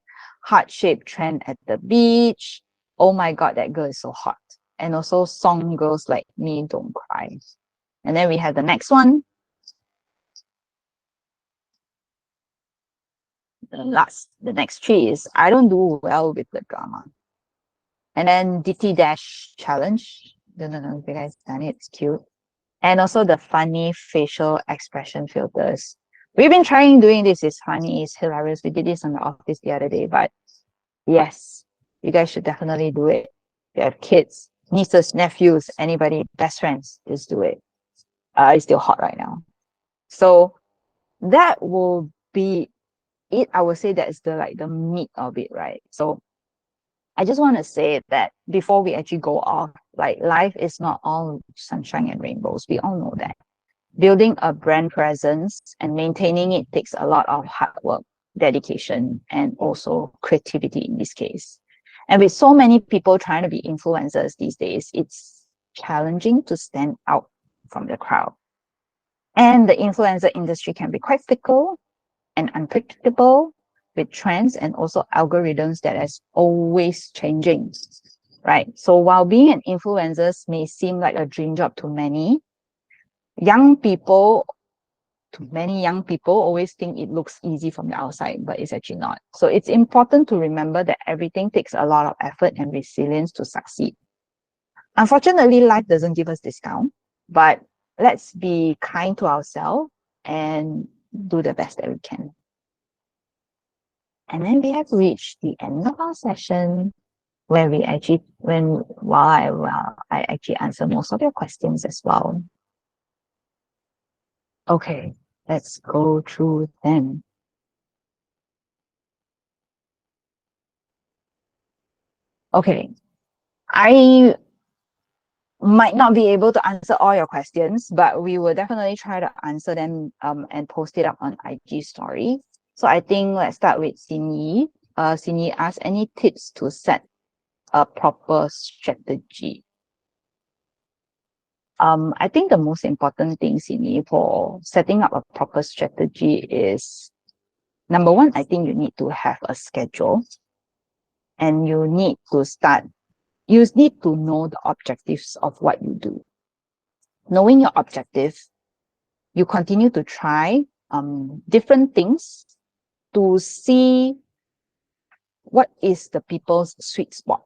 Heart-shaped trend at the beach. Oh my God, that girl is so hot. And also song Girls Like Me Don't Cry. And then we have the next one. The next three is I don't do well with the drama. And then DT Dash challenge. Don't know if you guys done it, it's cute. And also the funny facial expression filters. We've been trying doing this, it's funny, it's hilarious. We did this on the office the other day, but yes, you guys should definitely do it. If you have kids, nieces, nephews, anybody, best friends, just do it. It's still hot right now. So that will be it. I would say that is the meat of it, right? So I just want to say that before we actually go off, like life is not all sunshine and rainbows. We all know that. Building a brand presence and maintaining it takes a lot of hard work, dedication, and also creativity in this case. And with so many people trying to be influencers these days, it's challenging to stand out from the crowd. And the influencer industry can be quite fickle and unpredictable, with trends and also algorithms that is always changing, right? So while being an influencer may seem like a dream job to many young people, always think it looks easy from the outside, but it's actually not. So it's important to remember that everything takes a lot of effort and resilience to succeed. Unfortunately, life doesn't give us discount, but let's be kind to ourselves and do the best that we can. And then we have reached the end of our session where I actually answer most of your questions as well. Okay, let's go through them. Okay, I might not be able to answer all your questions, but we will definitely try to answer them and post it up on IG story. So I think let's start with Sini. Sini asked any tips to set a proper strategy. I think the most important thing, Sini, for setting up a proper strategy is, number one, I think you need to have a schedule, and you need to know the objectives of what you do. Knowing your objective, you continue to try different things to see what is the people's sweet spot.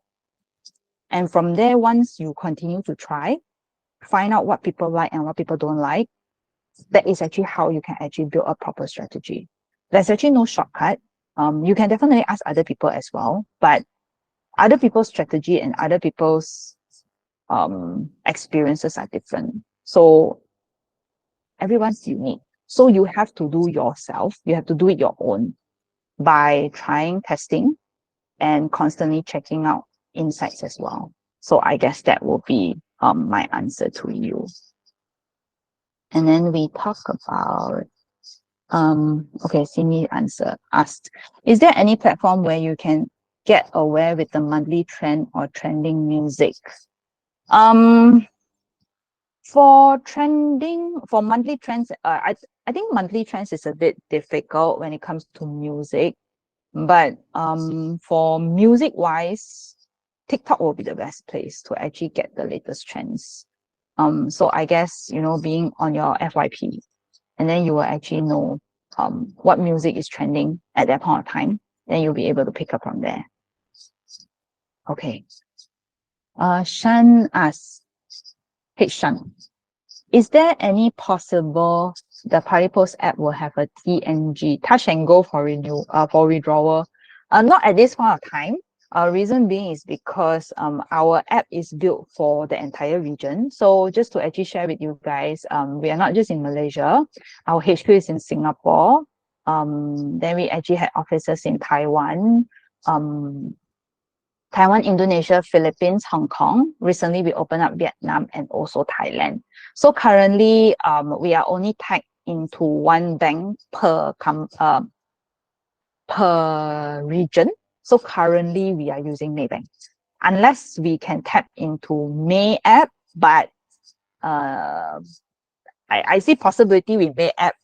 And from there, once you continue to try, find out what people like and what people don't like, that is actually how you can actually build a proper strategy. There's actually no shortcut. You can definitely ask other people as well, but other people's strategy and other people's experiences are different. So everyone's unique. So you have to do yourself. You have to do it your own by trying, testing, and constantly checking out insights as well. So I guess that will be my answer to you. And then we talk about, okay, Sini asked, is there any platform where you can get aware with the monthly trend or trending music? For monthly trends, I think monthly trends is a bit difficult when it comes to music, but for music wise, TikTok will be the best place to actually get the latest trends. So I guess, being on your FYP, and then you will actually know what music is trending at that point of time, then you'll be able to pick up from there. Okay. Shan asks, hey Shan, is there any possible the Partipost app will have a TNG, touch and go for withdrawal? Not at this point of time. Reason being is because our app is built for the entire region. So just to actually share with you guys, we are not just in Malaysia. Our HQ is in Singapore. Then we actually had offices in Taiwan, Indonesia, Philippines, Hong Kong. Recently, we opened up Vietnam and also Thailand. So currently, we are only tagged into one bank per region. So currently, we are using Maybank. Unless we can tap into May app, but I see possibility with May app,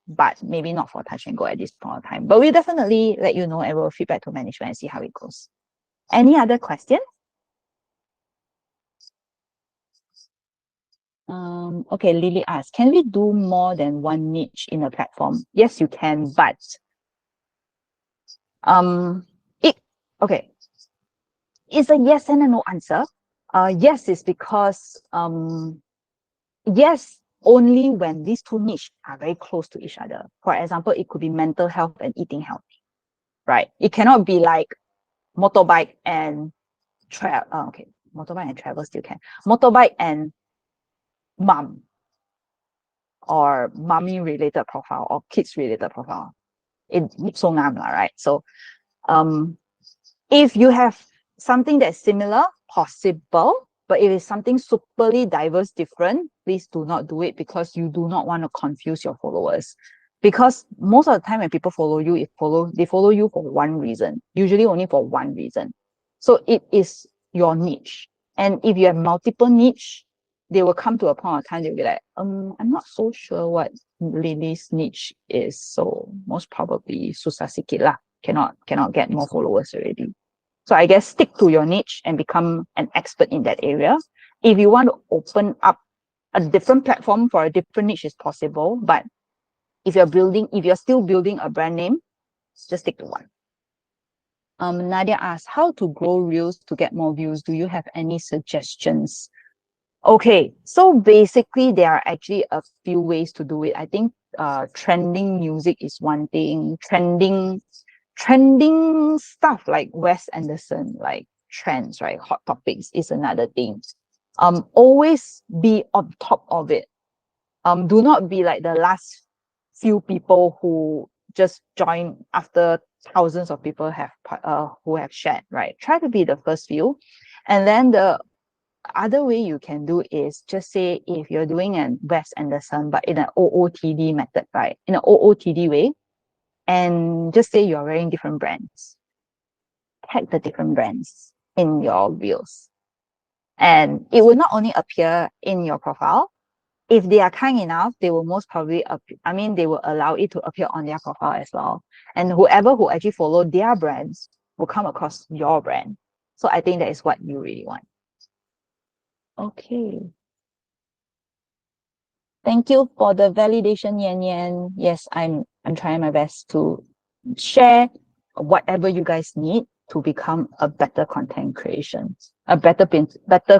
but maybe not for touch and go at this point of time. But we'll definitely let you know and we'll feedback to management and see how it goes. Any other questions? Okay, Lily asked, can we do more than one niche in a platform? Yes, you can, but okay. It's a yes and a no answer. Yes is because yes, only when these two niches are very close to each other. For example, it could be mental health and eating healthy, right? It cannot be like motorbike and travel. Okay, motorbike and travel still can. Motorbike and mom, or mommy related profile, or kids related profile. It's so ngam, right? So if you have something that's similar, possible, but if it's something superly diverse, different, please do not do it because you do not want to confuse your followers. Because most of the time when people follow you, they follow you for one reason, usually only for one reason. So it is your niche. And if you have multiple niche, they will come to a point of time, they'll be like, I'm not so sure what Lily's niche is. So most probably susah sikit lah. Cannot get more followers already. So I guess stick to your niche and become an expert in that area. If you want to open up a different platform for a different niche, is possible. But if you're still building a brand name, just stick to one. Nadia asks, how to grow reels to get more views? Do you have any suggestions? Okay, so basically there are actually a few ways to do it. I think trending music is one thing. Trending stuff like Wes Anderson, like trends, right? Hot topics is another thing. Always be on top of it. Do not be like the last few people who just join after thousands of people who have shared, right? Try to be the first few. And then the other way you can do is just say, if you're doing an Wes Anderson, but in an OOTD method, right? In an OOTD way, and just say you're wearing different brands. Tag the different brands in your reels. And it will not only appear in your profile. If they are kind enough, they will most probably they will allow it to appear on their profile as well. And whoever who actually follow their brands will come across your brand. So I think that is what you really want. Okay. Thank you for the validation, Yan Yan. Yes, I'm trying my best to share whatever you guys need to become a better content creation, a better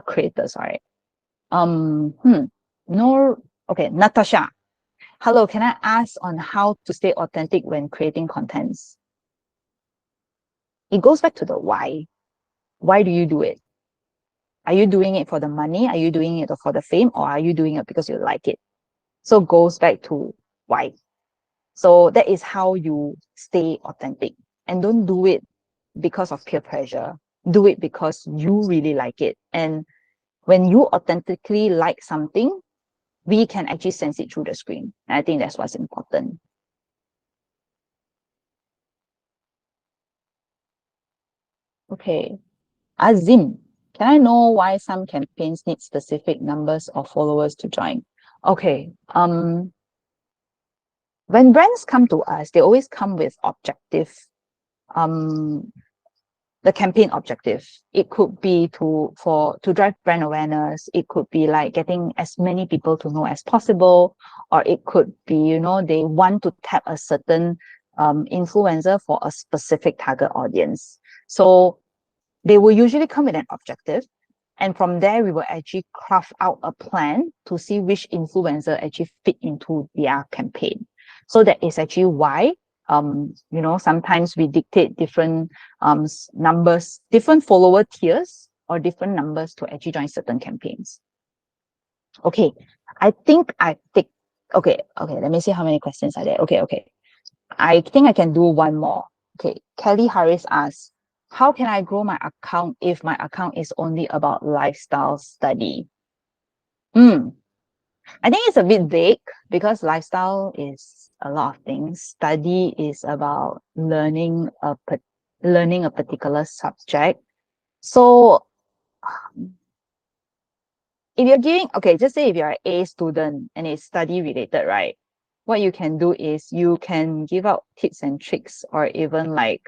creator, sorry. Okay, Natasha. Hello, can I ask on how to stay authentic when creating contents? It goes back to the why. Why do you do it? Are you doing it for the money? Are you doing it for the fame? Or are you doing it because you like it? So it goes back to why. So that is how you stay authentic. And don't do it because of peer pressure. Do it because you really like it. And when you authentically like something, we can actually sense it through the screen. And I think that's what's important. Okay. Azim, can I know why some campaigns need specific numbers of followers to join? Okay. When brands come to us, they always come with objective. The campaign objective. It could be to drive brand awareness. It could be like getting as many people to know as possible, or it could be, they want to tap a certain influencer for a specific target audience. So they will usually come with an objective, and from there we will actually craft out a plan to see which influencer actually fit into their campaign. So that is actually why sometimes we dictate different numbers, different follower tiers, or different numbers to actually join certain campaigns. Okay, I think okay, let me see how many questions are there. Okay. I think I can do one more. Okay, Kelly Harris asks, how can I grow my account if my account is only about lifestyle study? I think it's a bit vague because lifestyle is a lot of things. Study is about learning a particular subject. So if you're giving, just say if you're an A student and it's study related, right? What you can do is you can give out tips and tricks, or even like,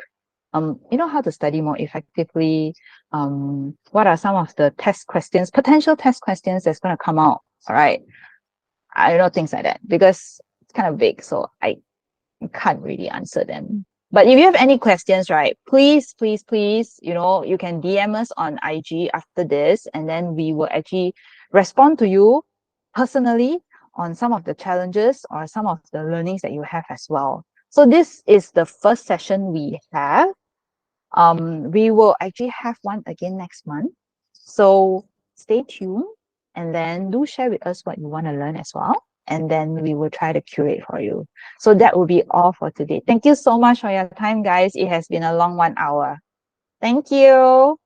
how to study more effectively. What are some of the potential test questions that's going to come out? All right. I don't know, things like that, because it's kind of vague, so I can't really answer them. But if you have any questions, right, please, you can DM us on IG after this, and then we will actually respond to you personally on some of the challenges or some of the learnings that you have as well. So this is the first session we have. We will actually have one again next month. So stay tuned, and then do share with us what you want to learn as well. And then we will try to curate for you. So that will be all for today. Thank you so much for your time, guys. It has been a long 1 hour. Thank you.